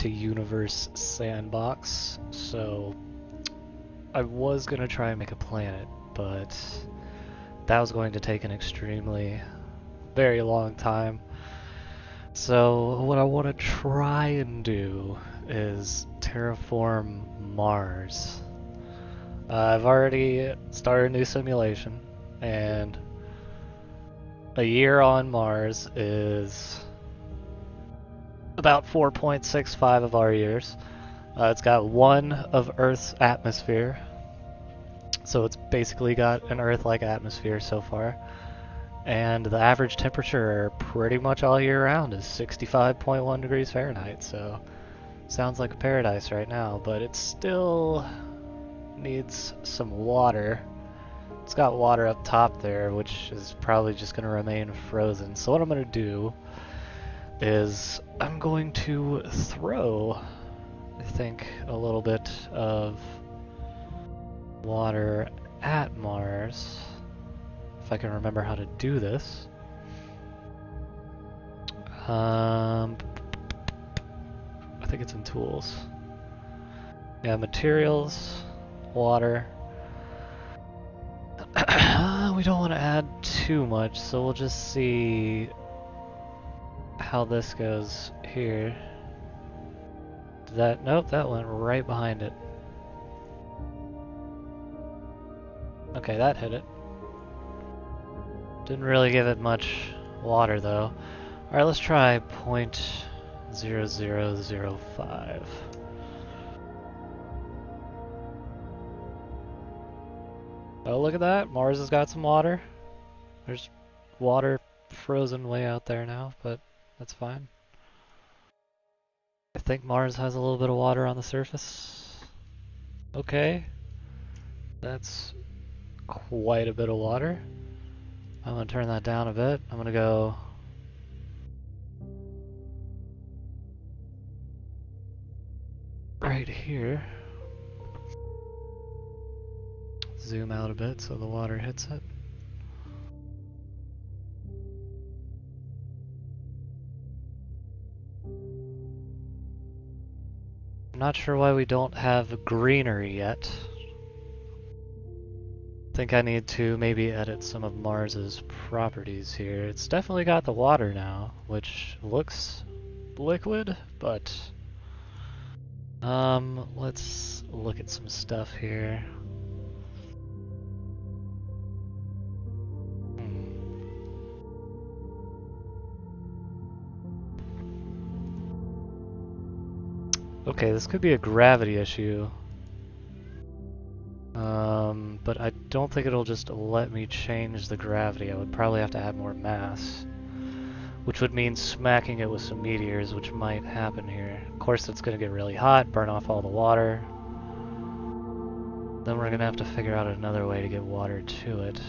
to Universe Sandbox, so I was gonna try and make a planet, but that was going to take an extremely, very long time. So what I want to try and do is terraform Mars. I've already started a new simulation, and a year on Mars is about 4.65 of our years. It's got 1 of Earth's atmosphere, so it's basically got an Earth-like atmosphere so far. And the average temperature pretty much all year round is 65.1 degrees Fahrenheit, so sounds like a paradise right now, but it still needs some water. It's got water up top there, which is probably just going to remain frozen. So what I'm going to do is I'm going to throw, I think, a little bit of water at Mars, if I can remember how to do this. I think it's in tools. Yeah, materials, water. We don't want to add too much, so we'll just see how this goes here. Nope, that went right behind it. Okay, that hit it. Didn't really give it much water though. Alright, let's try 0.0005. Oh, look at that. Mars has got some water. There's water frozen way out there now, but that's fine. I think Mars has a little bit of water on the surface. Okay. That's quite a bit of water. I'm going to turn that down a bit. I'm going to go right here. Zoom out a bit so the water hits it. I'm not sure why we don't have greenery yet. I think I need to maybe edit some of Mars's properties here. It's definitely got the water now, which looks liquid, but let's look at some stuff here. Okay, this could be a gravity issue. But I don't think it'll just let me change the gravity. I would probably have to add more mass, which would mean smacking it with some meteors, which might happen here. Of course, it's going to get really hot, burn off all the water. Then we're going to have to figure out another way to get water to it.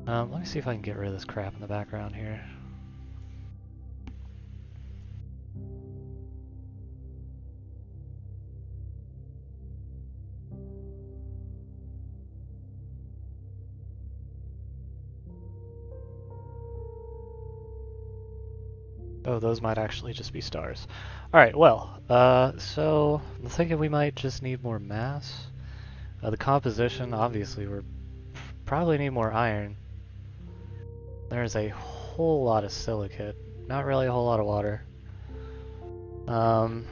Let me see if I can get rid of this crap in the background here. Oh, those might actually just be stars. Alright, well, so I'm thinking we might just need more mass. The composition, obviously, we're probably need more iron. There's a whole lot of silicate, not really a whole lot of water. You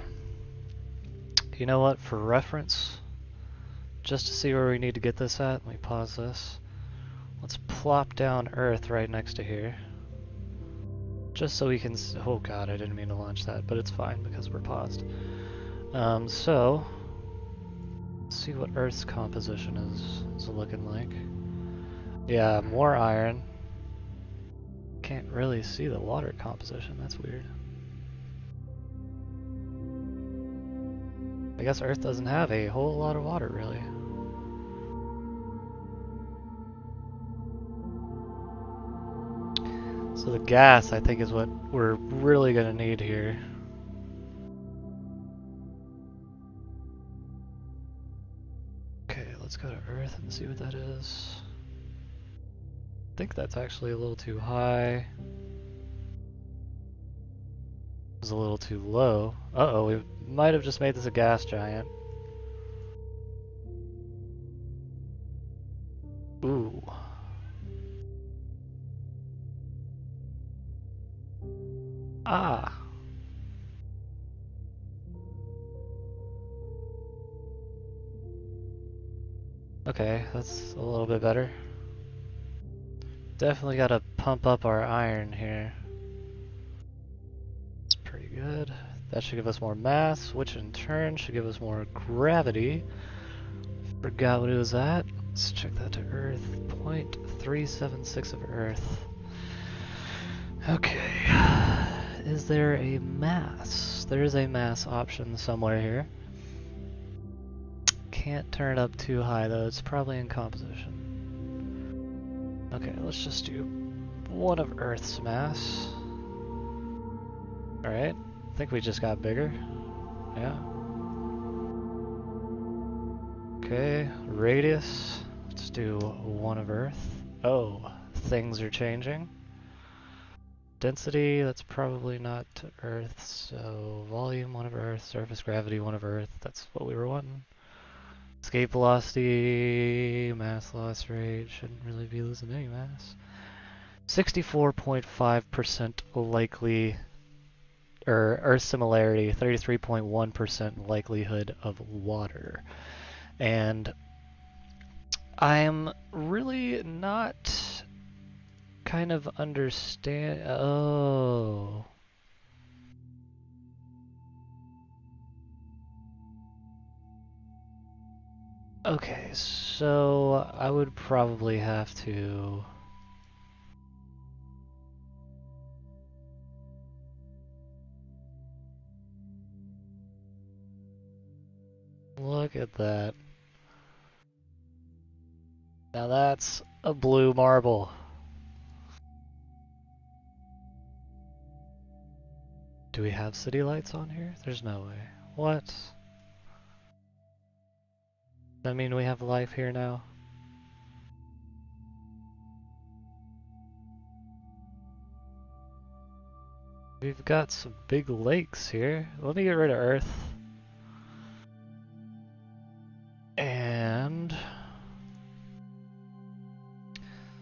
know what, for reference, just to see where we need to get this at, let me pause this. Let's plop down Earth right next to here. Just so we can oh god, I didn't mean to launch that, but it's fine because we're paused. So, let's see what Earth's composition is looking like. Yeah, more iron. Can't really see the water composition, that's weird. I guess Earth doesn't have a whole lot of water, really. So the gas, I think, is what we're really going to need here. Okay, let's go to Earth and see what that is. I think that's actually a little too high. As a little too low. Uh-oh, we might have just made this a gas giant. Ooh. Ah. Okay, that's a little bit better. Definitely gotta pump up our iron here. It's pretty good. That should give us more mass, which in turn should give us more gravity. Forgot what it was at. Let's check that to Earth. 0.376 of Earth. Okay. Is there a mass? There is a mass option somewhere here. Can't turn it up too high though, it's probably in composition. Okay, let's just do 1 of Earth's mass. Alright, I think we just got bigger. Yeah. Okay, radius. Let's do 1 of Earth. Oh, things are changing. Density, that's probably not to Earth, so volume 1 of Earth, surface gravity 1 of Earth, that's what we were wanting. Escape velocity, mass loss rate, shouldn't really be losing any mass. 64.5% likely, or Earth similarity, 33.1% likelihood of water. And I'm really not kind of understand. Oh. Okay, so I would probably have to. Look at that. Now that's a blue marble. Do we have city lights on here? There's no way. What? Does that mean we have life here now? We've got some big lakes here. Let me get rid of Earth. And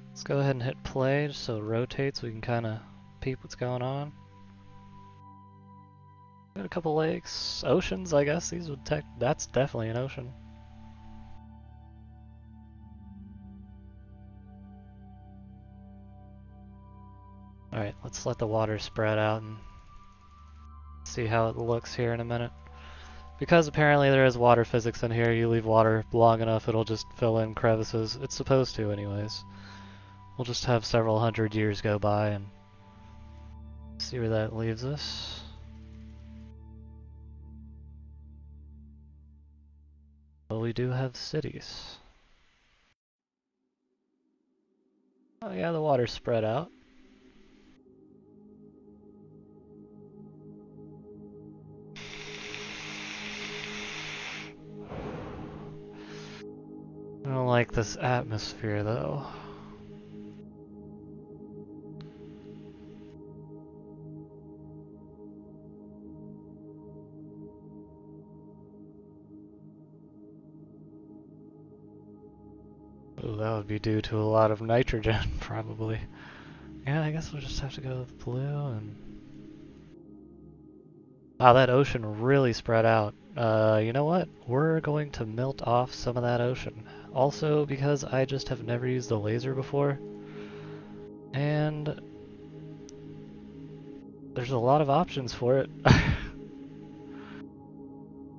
let's go ahead and hit play just so it rotates so we can kind of peep what's going on. Got a couple lakes, oceans, I guess. These would that's definitely an ocean. Alright, let's let the water spread out and see how it looks here in a minute. Because apparently there is water physics in here, you leave water long enough, it'll just fill in crevices. It's supposed to anyways. We'll just have several hundred years go by and see where that leaves us. But we do have cities. Oh yeah, the water's spread out. I don't like this atmosphere though. Ooh, that would be due to a lot of nitrogen, probably. Yeah, I guess we'll just have to go with blue and... Wow, that ocean really spread out. You know what? We're going to melt off some of that ocean. Also, because I just have never used the laser before, and there's a lot of options for it.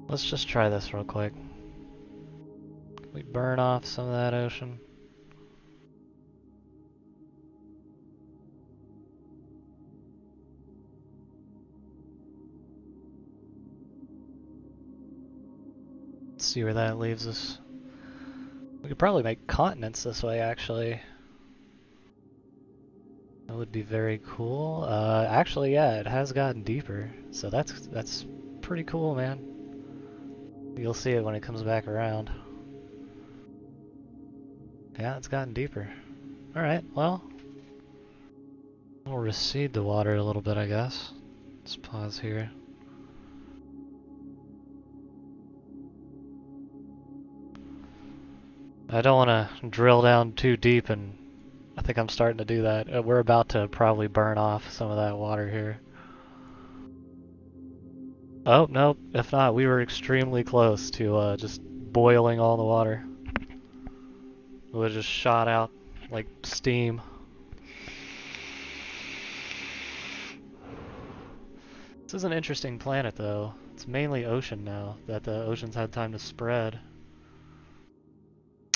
Let's just try this real quick. Can we burn off some of that ocean? Let's see where that leaves us. We could probably make continents this way, actually. That would be very cool. Actually, yeah, it has gotten deeper, so that's pretty cool, man. You'll see it when it comes back around. Yeah, it's gotten deeper. Alright, well, we'll recede the water a little bit, I guess. Let's pause here. I don't want to drill down too deep, and I think I'm starting to do that. We're about to probably burn off some of that water here. Oh, nope. If not, we were extremely close to just boiling all the water. It would have just shot out like steam. This is an interesting planet, though. It's mainly ocean now, that the ocean's had time to spread.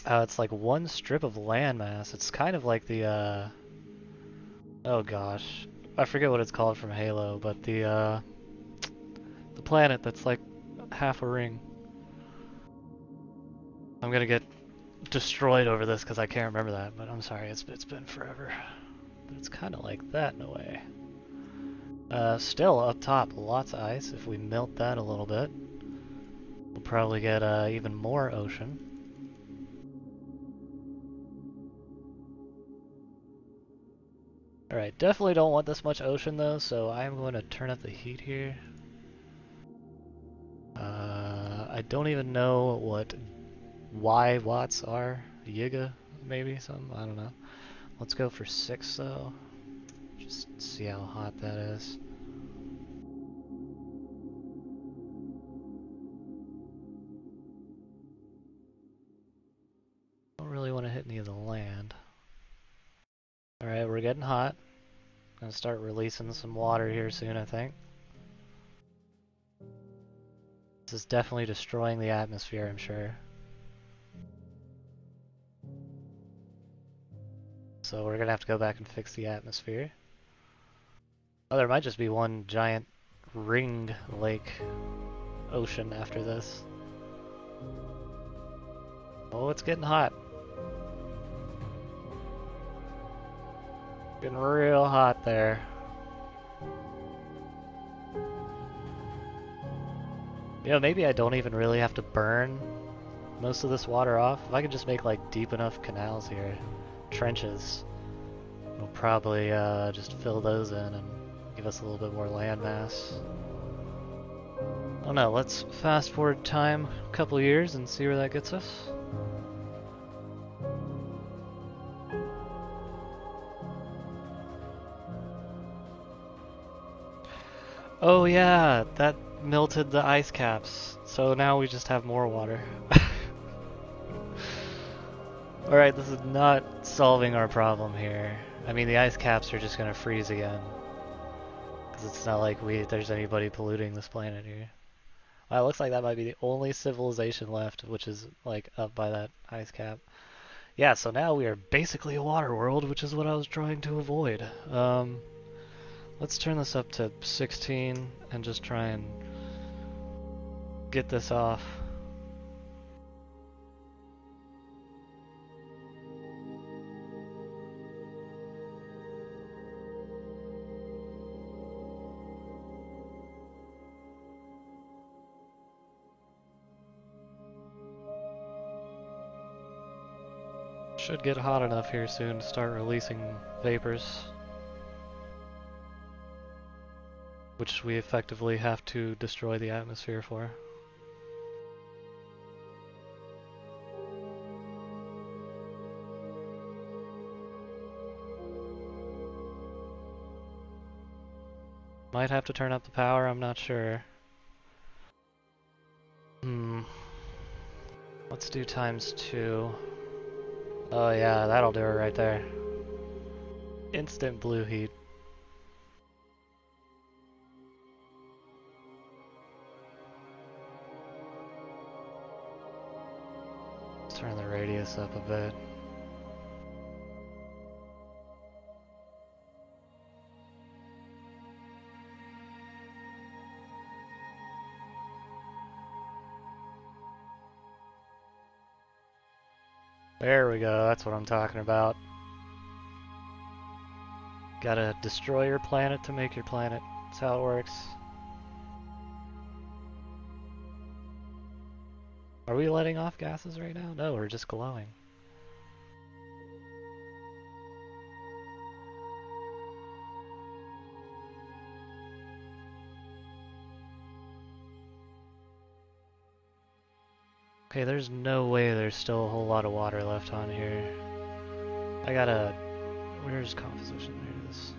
It's like one strip of landmass. It's kind of like the, oh gosh. I forget what it's called from Halo, but the planet that's like half a ring. I'm gonna get destroyed over this because I can't remember that, but I'm sorry, it's been forever. But it's kind of like that in a way. Still up top, lots of ice. If we melt that a little bit, we'll probably get even more ocean. Alright, definitely don't want this much ocean though, so I'm going to turn up the heat here. I don't even know what Y watts are. Giga, maybe something? I don't know. Let's go for 6 though. Just see how hot that is. Don't really want to hit any of the land. Alright, we're getting hot. Gonna start releasing some water here soon, I think. This is definitely destroying the atmosphere, I'm sure. So we're gonna have to go back and fix the atmosphere. Oh, there might just be one giant ring lake ocean after this. Oh, it's getting hot. Getting real hot there. You know, maybe I don't even really have to burn most of this water off. If I could just make like deep enough canals here, trenches, we'll probably just fill those in and give us a little bit more land mass. Oh no, let's fast forward time a couple years and see where that gets us. Oh yeah, that melted the ice caps, so now we just have more water. Alright, this is not solving our problem here. I mean, the ice caps are just gonna freeze again. Because it's not like there's anybody polluting this planet here. Well, it looks like that might be the only civilization left, which is like up by that ice cap. Yeah, so now we are basically a water world, which is what I was trying to avoid. Let's turn this up to 16 and just try and get this off. Should get hot enough here soon to start releasing vapors, which we effectively have to destroy the atmosphere for. Might have to turn up the power, I'm not sure. Let's do ×2. Oh yeah, that'll do it right there. Instant blue heat. Let's turn the radius up a bit. There we go, that's what I'm talking about. Gotta destroy your planet to make your planet. That's how it works. Are we letting off gases right now? No, we're just glowing. Okay, there's no way there's still a whole lot of water left on here. I gotta... Where's composition? There it is.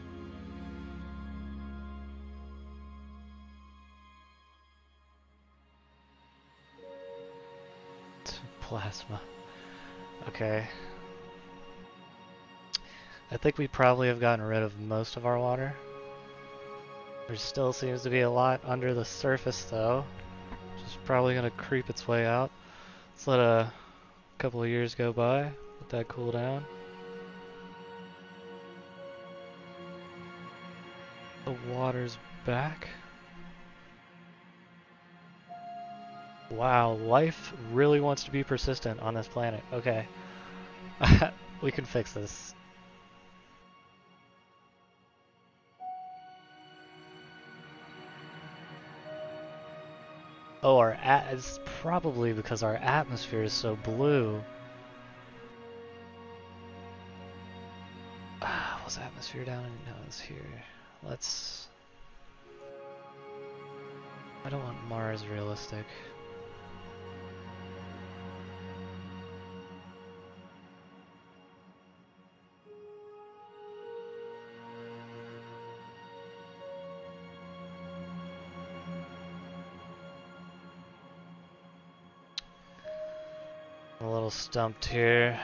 Plasma. Okay. I think we probably have gotten rid of most of our water. There still seems to be a lot under the surface though, which is probably going to creep its way out. Let's let a couple of years go by, let that cool down. The water's back. Wow, life really wants to be persistent on this planet. Okay. We can fix this. Oh, it's probably because our atmosphere is so blue. Was atmosphere down? No, it's here. Let's... I don't want Mars realistic. A little stumped here.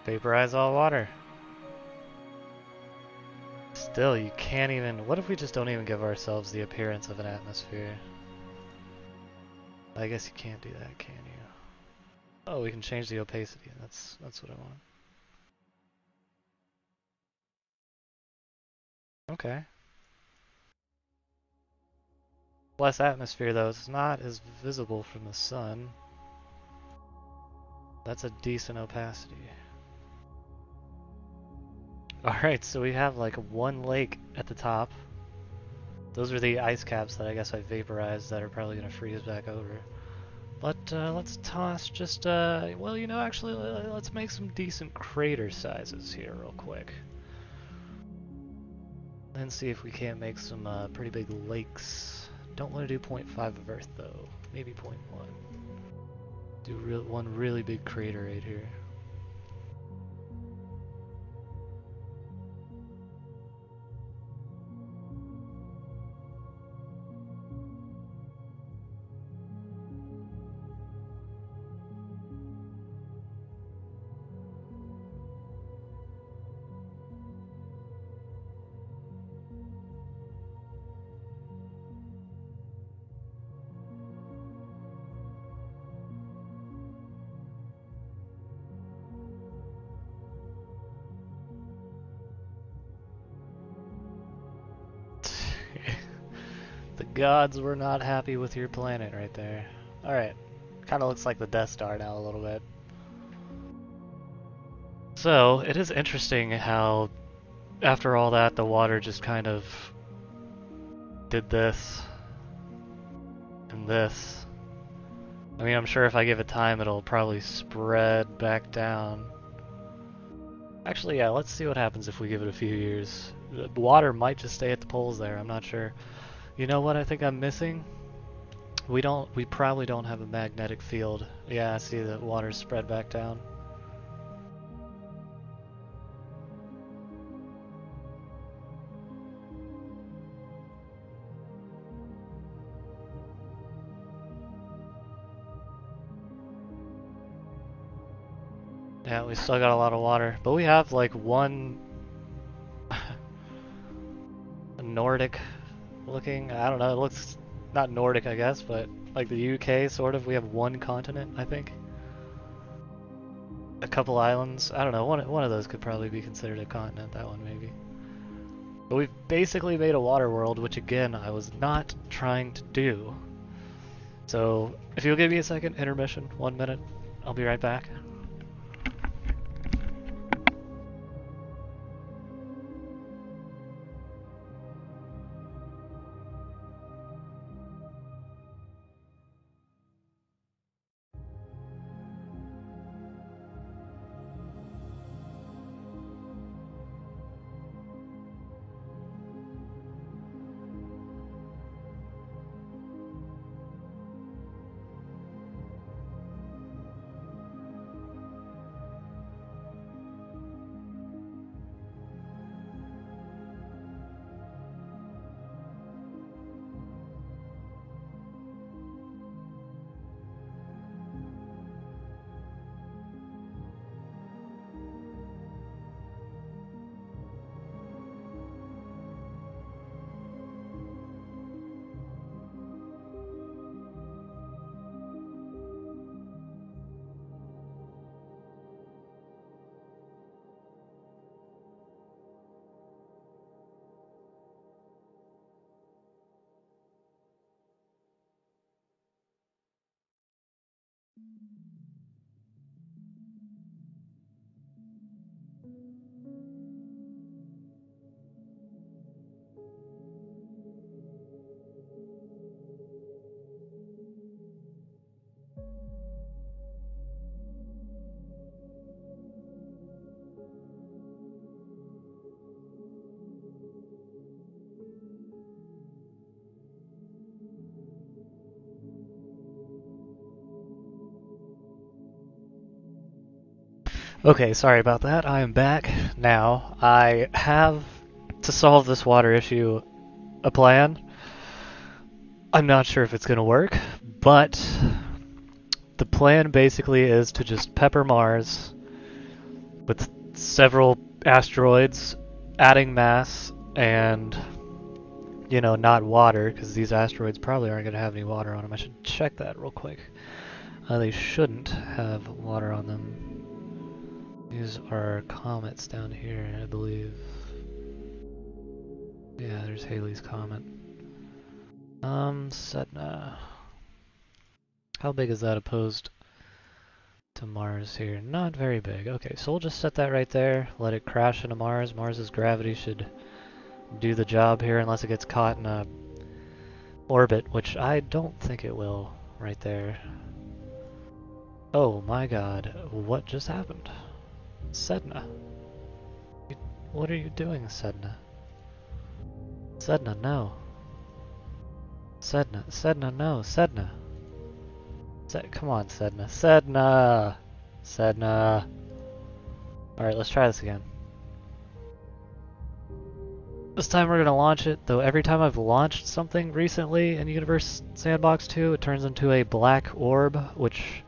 Vaporize all water. Still, you can't even... What if we just don't even give ourselves the appearance of an atmosphere? I guess you can't do that, can you? Oh, we can change the opacity. That's what I want. Okay. Less atmosphere though, it's not as visible from the sun. That's a decent opacity. Alright, so we have like one lake at the top. Those are the ice caps that I guess I vaporized that are probably going to freeze back over. But let's toss just, well, you know, actually, let's make some decent crater sizes here real quick. And see if we can't make some pretty big lakes. Don't want to do 0.5 of Earth though, maybe 0.1. Do one really big crater right here. The gods were not happy with your planet right there. Alright. Kind of looks like the Death Star now a little bit. So, it is interesting how, after all that, the water just kind of did this and this. I mean, I'm sure if I give it time, it'll probably spread back down. Actually, yeah, let's see what happens if we give it a few years. The water might just stay at the poles there, I'm not sure. You know what I think I'm missing? We probably don't have a magnetic field. Yeah, I see the water spread back down. Yeah, we still got a lot of water, but we have like one Nordic looking, I don't know, it looks not Nordic I guess, but like the UK sort of. We have one continent, I think. A couple islands, I don't know, one of those could probably be considered a continent, that one maybe. But we've basically made a water world, which again, I was not trying to do. So, if you'll give me a second, intermission, 1 minute, I'll be right back. Okay, sorry about that. I am back now. I have, to solve this water issue, a plan. I'm not sure if it's going to work, but the plan basically is to just pepper Mars with several asteroids, adding mass, and, you know, not water, because these asteroids probably aren't going to have any water on them. I should check that real quick. They shouldn't have water on them. These are comets down here, I believe. Yeah, there's Halley's Comet. Sedna. How big is that opposed to Mars here? Not very big. Okay, so we'll just set that right there. Let it crash into Mars. Mars's gravity should do the job here unless it gets caught in a orbit, which I don't think it will right there. Oh my god, what just happened? Sedna. What are you doing, Sedna? Sedna, no. Sedna, no. Sedna. Come on, Sedna. Sedna. Alright, let's try this again. This time we're gonna launch it, though every time I've launched something recently in Universe Sandbox 2, it turns into a black orb, which,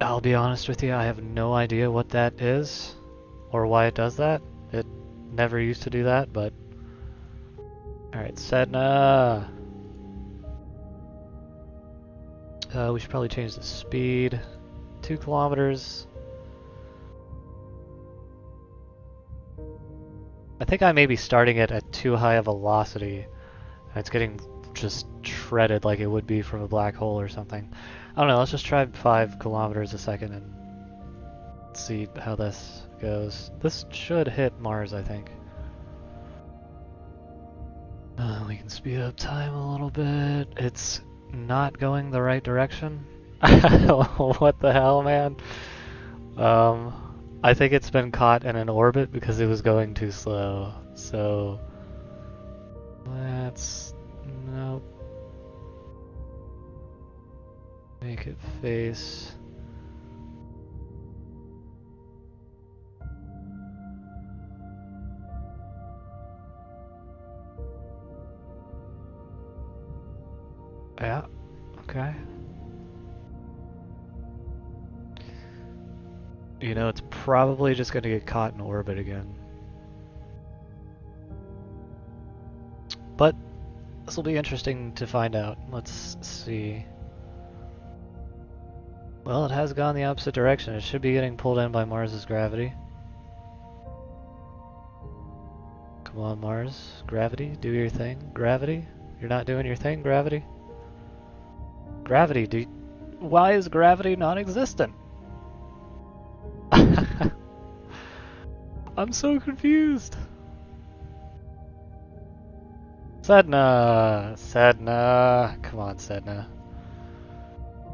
I'll be honest with you, I have no idea what that is, or why it does that. It never used to do that, but... Alright, Sedna! We should probably change the speed. 2 kilometers. I think I may be starting it at too high a velocity. And it's getting just shredded like it would be from a black hole or something. I don't know, let's just try 5 kilometers a second and see how this goes. This should hit Mars, I think. We can speed up time a little bit. It's not going the right direction. What the hell, man? I think it's been caught in an orbit because it was going too slow. So let's make it face. Yeah, okay. You know, it's probably just going to get caught in orbit again. But this will be interesting to find out. Let's see. Well, it has gone the opposite direction. It should be getting pulled in by Mars's gravity. Come on, Mars. Gravity, do your thing. Gravity? You're not doing your thing, gravity? Gravity, why is gravity non-existent? I'm so confused. Sedna! Sedna! Come on, Sedna.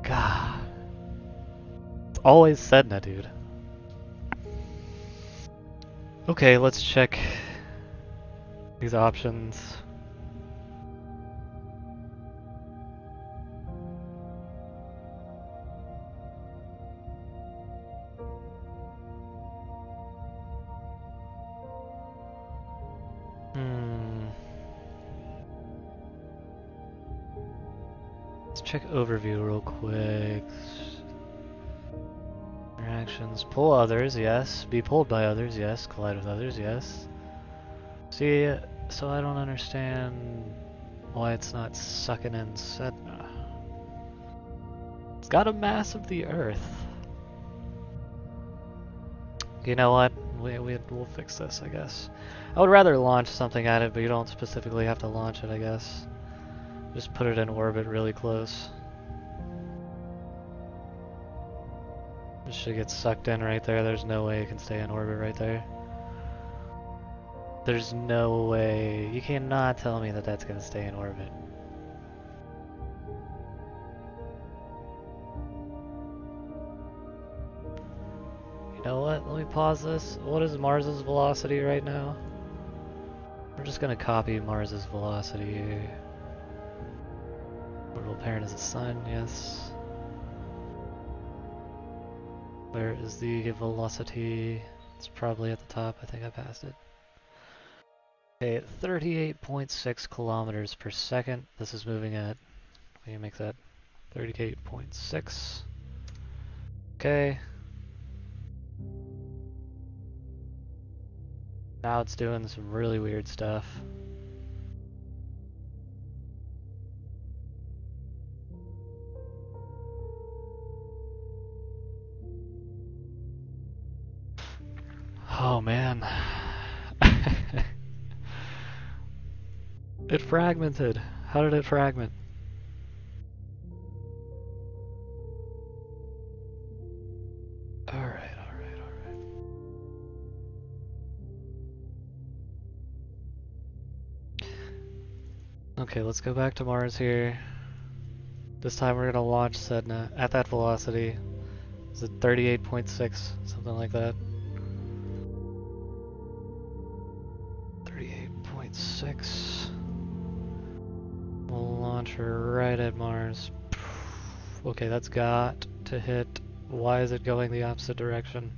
God. It's always Sedna, dude. Okay, let's check these options. Let's check overview real quick. Interactions. Pull others, yes. Be pulled by others, yes. Collide with others, yes. See, so I don't understand why it's not sucking in Sedna. It's got a mass of the Earth. You know what? We'll fix this, I guess. I would rather launch something at it, but you don't specifically have to launch it, I guess. Just put it in orbit really close. This should get sucked in right there. There's no way it can stay in orbit right there. There's no way. You cannot tell me that that's going to stay in orbit. You know what? Let me pause this. What is Mars's velocity right now? We're just going to copy Mars's velocity. Orbital parent is the sun, yes. Where is the velocity? It's probably at the top. I think I passed it. Okay, 38.6 kilometers per second. This is moving at, what do you make that? 38.6. Okay. Now it's doing some really weird stuff. Oh man. It fragmented. How did it fragment? Alright. Okay, let's go back to Mars here. This time we're gonna launch Sedna at that velocity. Is it 38.6? Something like that. 38.6. We'll launch her right at Mars. Okay, that's got to hit. Why is it going the opposite direction?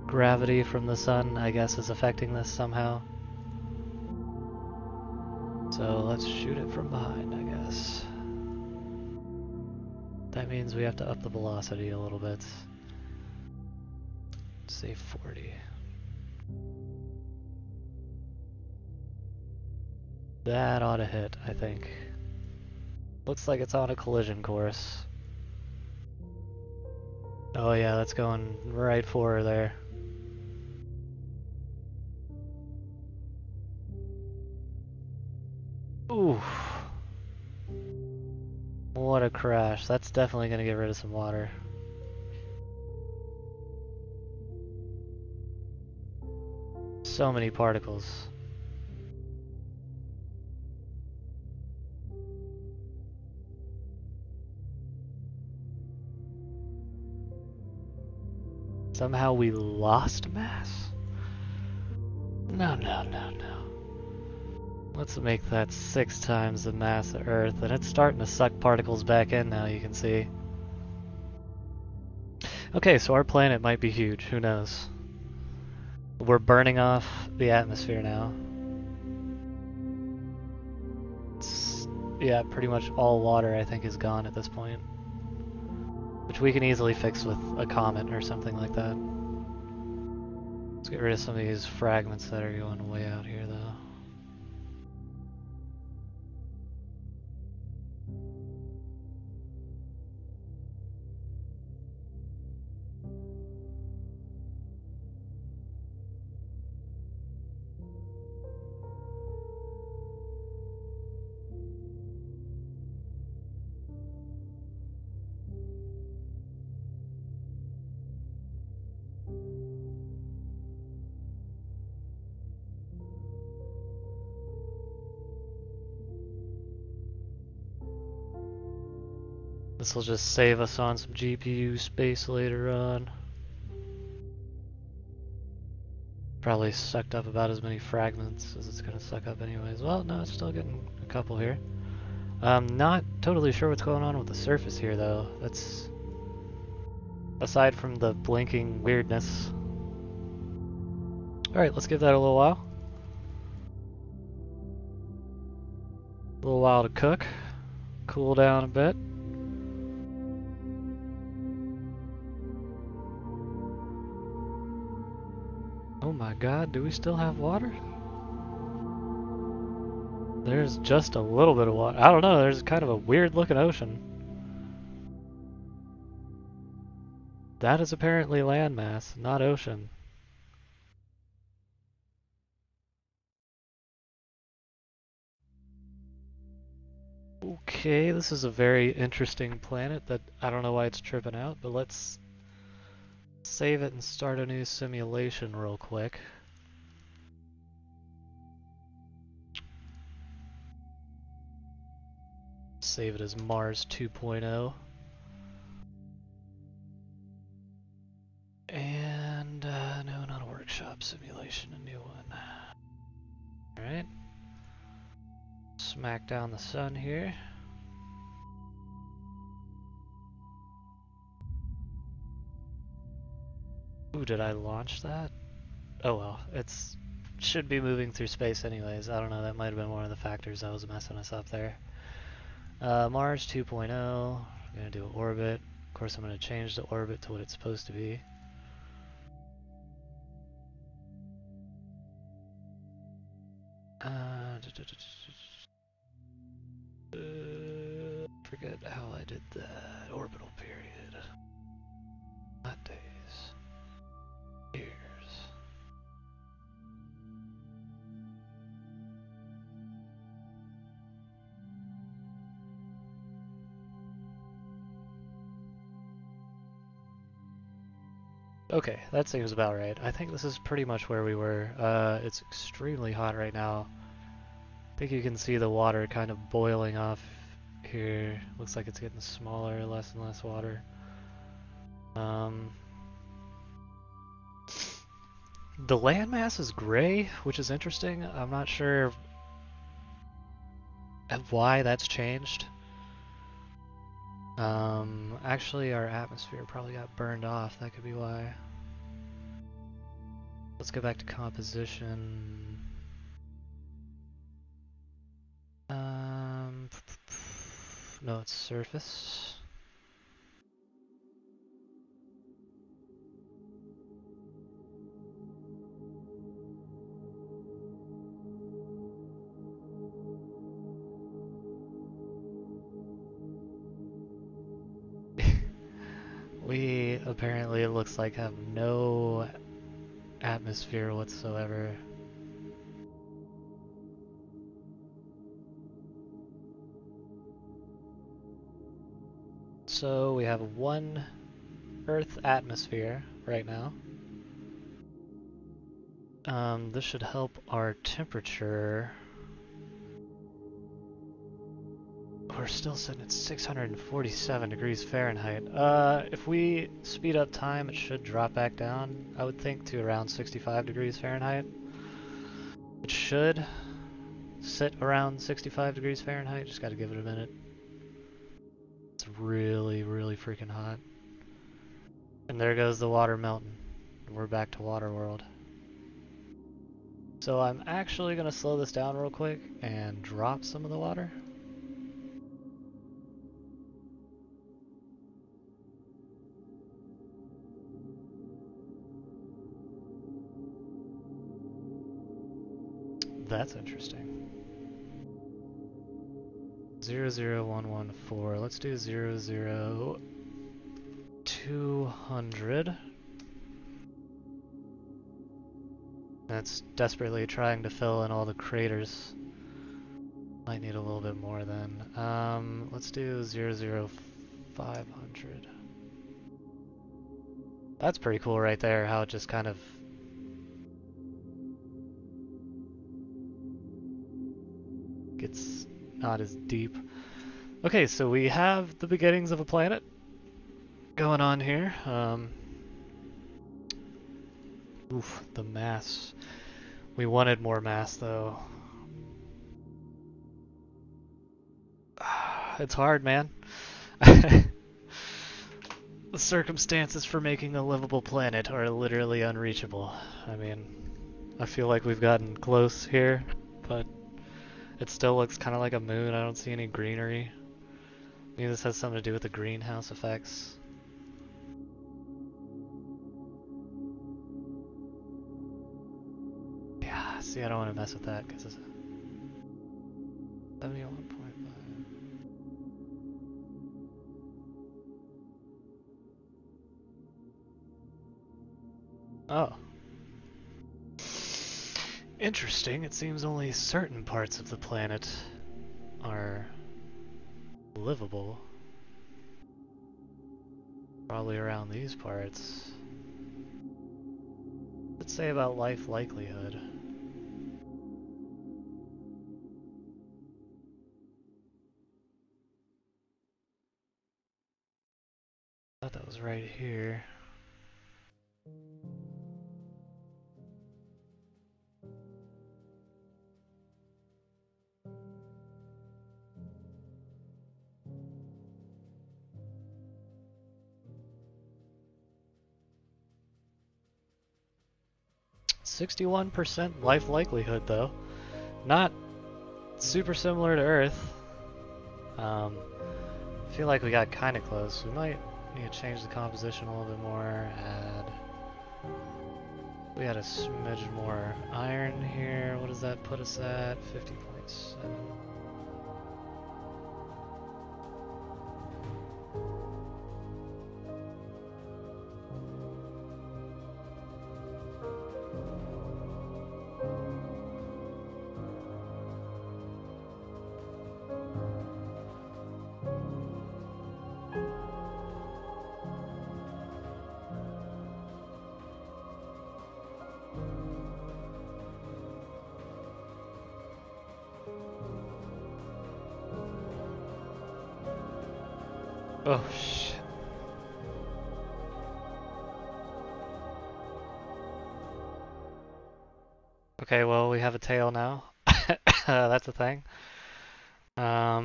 Gravity from the sun, I guess, is affecting this somehow. So let's shoot it from behind, I guess. That means we have to up the velocity a little bit. Say 40. That ought to hit, I think. Looks like it's on a collision course. Oh yeah, that's going right for her there. Ooh. What a crash. That's definitely gonna get rid of some water. So many particles. Somehow we lost mass? No. Let's make that 6 times the mass of Earth, and it's starting to suck particles back in now, you can see. Okay, so our planet might be huge, who knows? We're burning off the atmosphere now. Yeah, pretty much all water I think is gone at this point. Which we can easily fix with a comet or something like that. Let's get rid of some of these fragments that are going way out here though. This will just save us on some GPU space later on. Probably sucked up about as many fragments as it's gonna suck up anyways. Well, no, it's still getting a couple here. Not totally sure what's going on with the surface here though. That's aside from the blinking weirdness. Alright, let's give that a little while. A little while to cook. Cool down a bit. Oh my god, do we still have water? There's just a little bit of water. I don't know, there's kind of a weird looking ocean. That is apparently landmass, not ocean. Okay, this is a very interesting planet that I don't know why it's tripping out, but let's save it and start a new simulation real quick. Save it as Mars 2.0. And, no, not a workshop simulation, a new one. Alright. Smack down the sun here. Ooh, did I launch that? Oh well, it's should be moving through space anyways. I don't know, that might have been one of the factors that was messing us up there. Mars 2.0, I'm gonna do an orbit. Of course I'm gonna change the orbit to what it's supposed to be. Forget how I did that. Orbital period. Not days. Years. Okay, that seems about right. I think this is pretty much where we were. It's extremely hot right now. I think you can see the water kind of boiling off here. Looks like it's getting smaller, less and less water. The landmass is gray, which is interesting. I'm not sure why that's changed. Actually our atmosphere probably got burned off. That could be why. Let's go back to composition. No, it's surface. We apparently, it looks like, have no atmosphere whatsoever. So we have one Earth atmosphere right now. This should help our temperature. We're still sitting at 647 degrees Fahrenheit. If we speed up time, it should drop back down, I would think, to around 65 degrees Fahrenheit. It should sit around 65 degrees Fahrenheit, just gotta give it a minute. It's really, really freaking hot. And there goes the water melting. We're back to water world. So I'm actually gonna slow this down real quick and drop some of the water. That's interesting. 00114. Let's do 00200. That's desperately trying to fill in all the craters. Might need a little bit more then. Let's do 00500. That's pretty cool right there, how it just kind of gets not as deep. Okay, so we have the beginnings of a planet going on here. Oof, the mass. We wanted more mass though. It's hard, man. The circumstances for making a livable planet are literally unreachable. I mean, I feel like we've gotten close here, but it still looks kind of like a moon. I don't see any greenery. Maybe this has something to do with the greenhouse effects. Yeah, see, I don't want to mess with that because it's 71.5. Oh. Interesting. It seems only certain parts of the planet are livable. Probably around these parts. Let's say about life likelihood. I thought that was right here. %61% life likelihood though. Not super similar to Earth. I feel like we got kind of close. We might need to change the composition a little bit more. Add. We had a smidge more iron here. What does that put us at? 50.7. Oh shit. Okay, well we have a tail now. That's a thing. I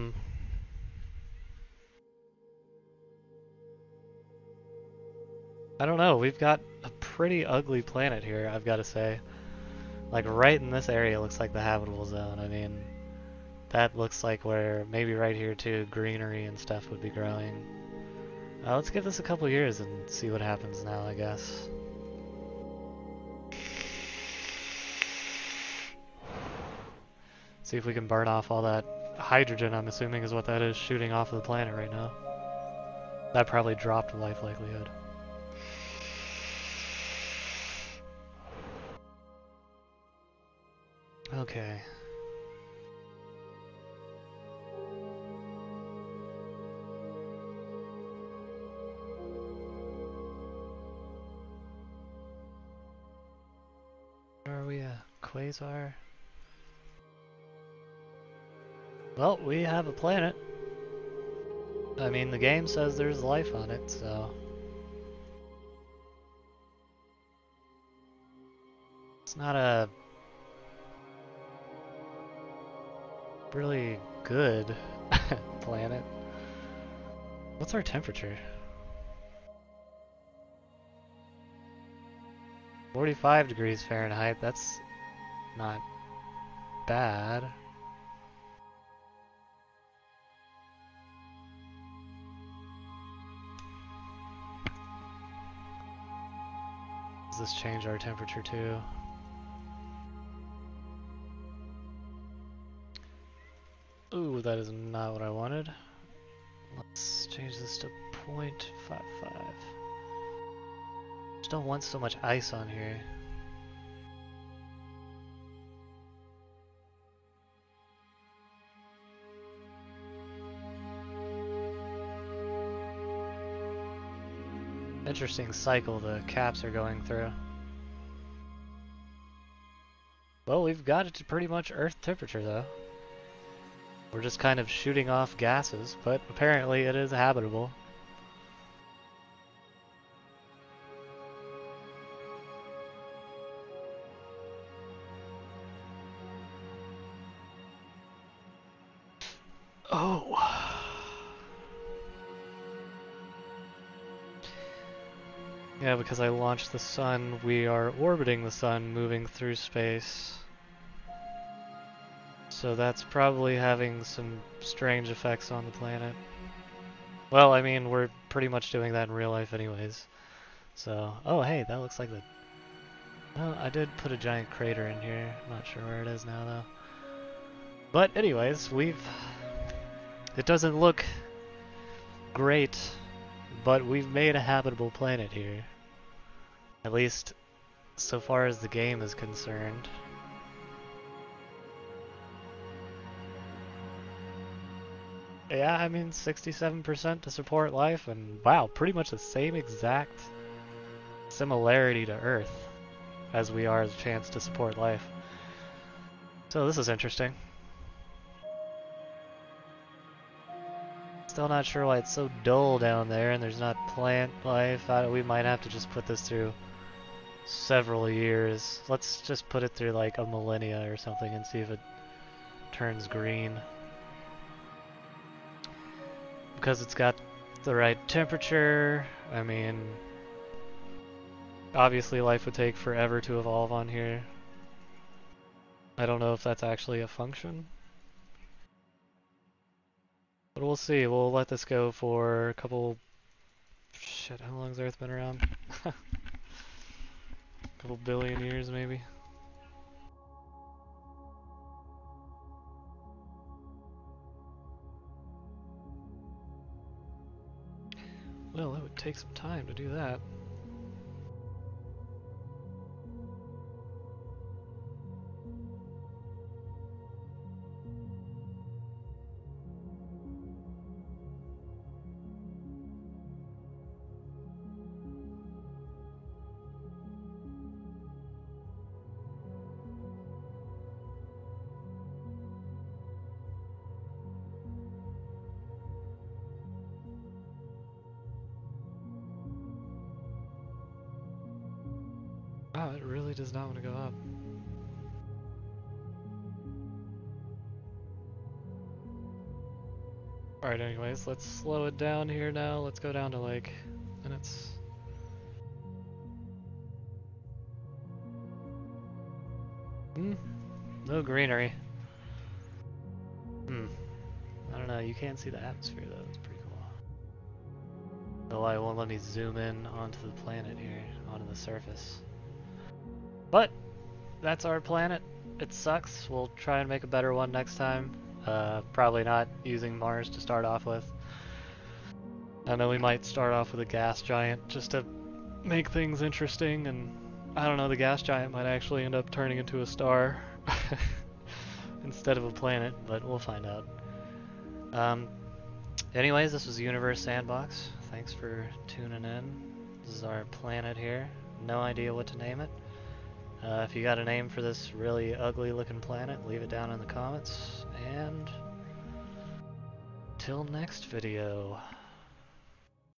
don't know, we've got a pretty ugly planet here, I've got to say. Like right in this area looks like the habitable zone. I mean, that looks like where maybe right here too, greenery and stuff would be growing. Let's give this a couple years and see what happens now, I guess. See if we can burn off all that hydrogen, I'm assuming is what that is, shooting off of the planet right now. That probably dropped life likelihood. Okay. Where are we at? Quasar? Well, we have a planet. I mean, the game says there's life on it, so... It's not a... really good planet. What's our temperature? 45 degrees Fahrenheit, that's not bad. Does this change our temperature too? Ooh, that is not what I wanted. Let's change this to 0.55. Just don't want so much ice on here. Interesting cycle the caps are going through. Well, we've got it to pretty much Earth temperature though. We're just kind of shooting off gases, but apparently it is habitable. Oh. Yeah, because I launched the sun, we are orbiting the sun, moving through space. So that's probably having some strange effects on the planet. Well, I mean, we're pretty much doing that in real life anyways. So, oh hey, that looks like the... Well, I did put a giant crater in here. I'm not sure where it is now though. But anyways, it doesn't look great, but we've made a habitable planet here. At least, so far as the game is concerned. Yeah, I mean 67% to support life, and wow, pretty much the same exact similarity to Earth as we are as a chance to support life. So this is interesting. Still not sure why it's so dull down there and there's not plant life. We might have to just put this through several years. Let's just put it through like a millennia or something and see if it turns green. Because it's got the right temperature. I mean, obviously life would take forever to evolve on here. I don't know if that's actually a function. But we'll see. We'll let this go for a couple... Shit, how long has Earth been around? A couple billion years, maybe? Well, it would take some time to do that. Wow, it really does not want to go up. Alright, anyways, let's slow it down here now. Let's go down to like minutes. No greenery. I don't know, you can't see the atmosphere though, it's pretty cool. Oh, it won't let me zoom in onto the planet here, onto the surface. But, that's our planet. It sucks. We'll try and make a better one next time. Probably not using Mars to start off with. I know we might start off with a gas giant just to make things interesting, and I don't know, the gas giant might actually end up turning into a star instead of a planet, but we'll find out. Anyways, this was Universe Sandbox. Thanks for tuning in. This is our planet here. No idea what to name it. If you got a name for this really ugly looking planet, leave it down in the comments. And till next video.